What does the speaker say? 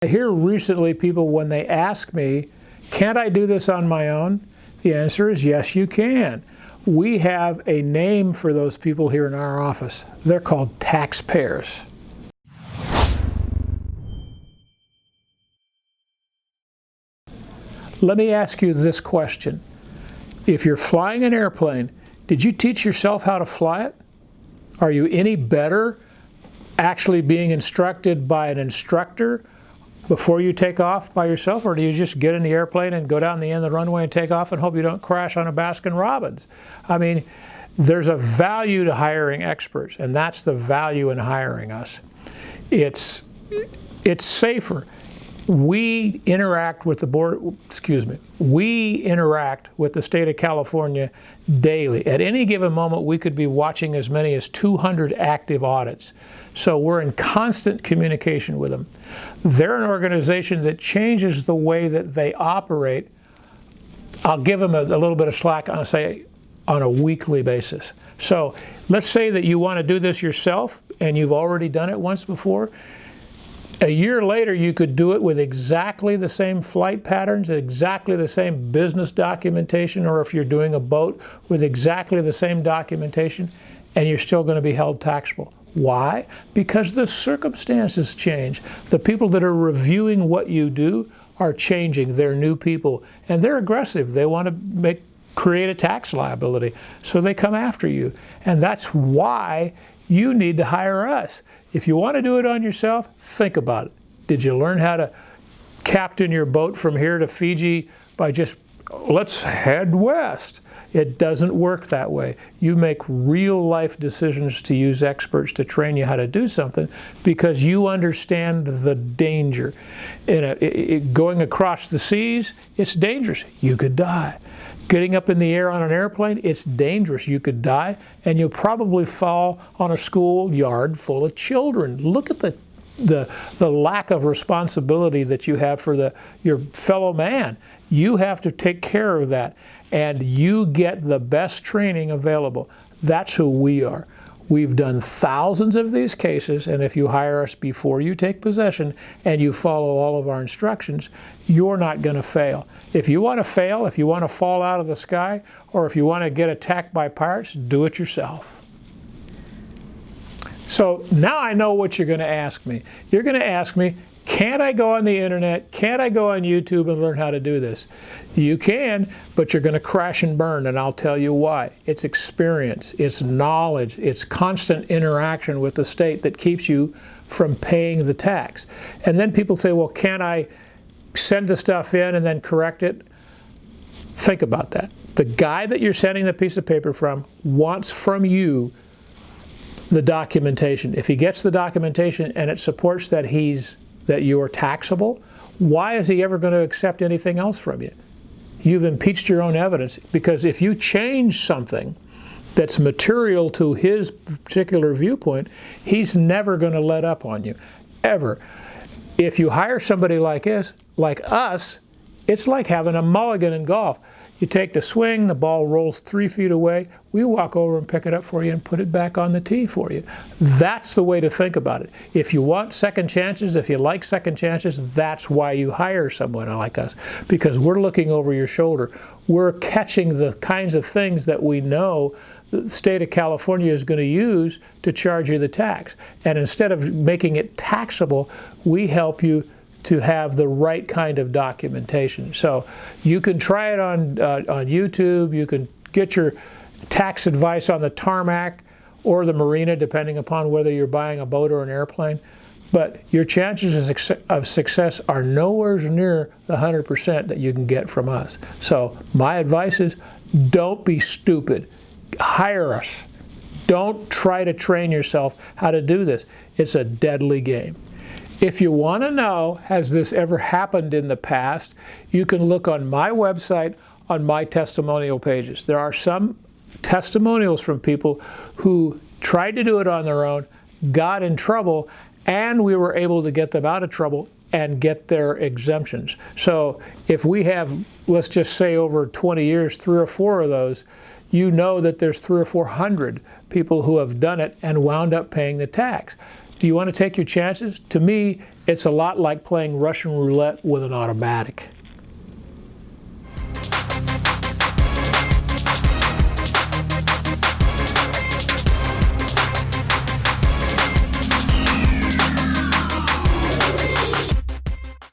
I hear recently people, when they ask me, can't I do this on my own? The answer is yes, you can. We have a name for those people here in our office. They're called taxpayers. Let me ask you this question. If you're flying an airplane, did you teach yourself how to fly it? Are you any better actually being instructed by an instructor before you take off by yourself, or do you just get in the airplane and go down the end of the runway and take off and hope you don't crash on a Baskin-Robbins? I mean, there's a value to hiring experts, and that's the value in hiring us. It's safer. We interact with the we interact with the state of California daily. At any given moment, we could be watching as many as 200 active audits. So we're in constant communication with them. They're an organization that changes the way that they operate. I'll give them a little bit of slack on a weekly basis. So let's say that you want to do this yourself and you've already done it once before. A year later, you could do it with exactly the same flight patterns, exactly the same business documentation, or if you're doing a boat with exactly the same documentation, and you're still going to be held taxable. Why? Because the circumstances change. The people that are reviewing what you do are changing. They're new people, and they're aggressive. They want to create a tax liability, so they come after you. And that's why you need to hire us. If you want to do it on yourself, think about it. Did you learn how to captain your boat from here to Fiji by just, let's head west? It doesn't work that way. You make real life decisions to use experts to train you how to do something because you understand the danger. Going across the seas, it's dangerous. You could die. Getting up in the air on an airplane, it's dangerous. You could die, and you'll probably fall on a schoolyard full of children. Look at the lack of responsibility that you have for your fellow man. You have to take care of that, and you get the best training available. That's who we are. We've done thousands of these cases, and if you hire us before you take possession and you follow all of our instructions, you're not going to fail. If you want to fail, if you want to fall out of the sky, or if you want to get attacked by pirates, do it yourself. So now I know what you're going to ask me. You're going to ask me, can't I go on the internet? Can't I go on YouTube and learn how to do this? You can, but you're going to crash and burn, and I'll tell you why. It's experience, it's knowledge, it's constant interaction with the state that keeps you from paying the tax. And then people say, well, can't I send the stuff in and then correct it? Think about that. The guy that you're sending the piece of paper from wants from you the documentation. If he gets the documentation and it supports that you're taxable, why is he ever going to accept anything else from you? You've impeached your own evidence, because if you change something that's material to his particular viewpoint, he's never going to let up on you, ever. If you hire somebody like us, it's like having a mulligan in golf. You take the swing, the ball rolls 3 feet away, we walk over and pick it up for you and put it back on the tee for you. That's the way to think about it. If you want second chances, if you like second chances, that's why you hire someone like us, because we're looking over your shoulder. We're catching the kinds of things that we know the state of California is going to use to charge you the tax. And instead of making it taxable, we help you to have the right kind of documentation. So you can try it on YouTube. You can get your tax advice on the tarmac or the marina, depending upon whether you're buying a boat or an airplane. But your chances of success are nowhere near the 100% that you can get from us. So my advice is, don't be stupid. Hire us. Don't try to train yourself how to do this. It's a deadly game. If you want to know, has this ever happened in the past, you can look on my website on my testimonial pages. There are some testimonials from people who tried to do it on their own, got in trouble, and we were able to get them out of trouble and get their exemptions. So if we have, let's just say over 20 years, 3 or 4 of those, you know that there's 300 or 400 people who have done it and wound up paying the tax. Do you want to take your chances? To me, It's a lot like playing Russian roulette with an automatic.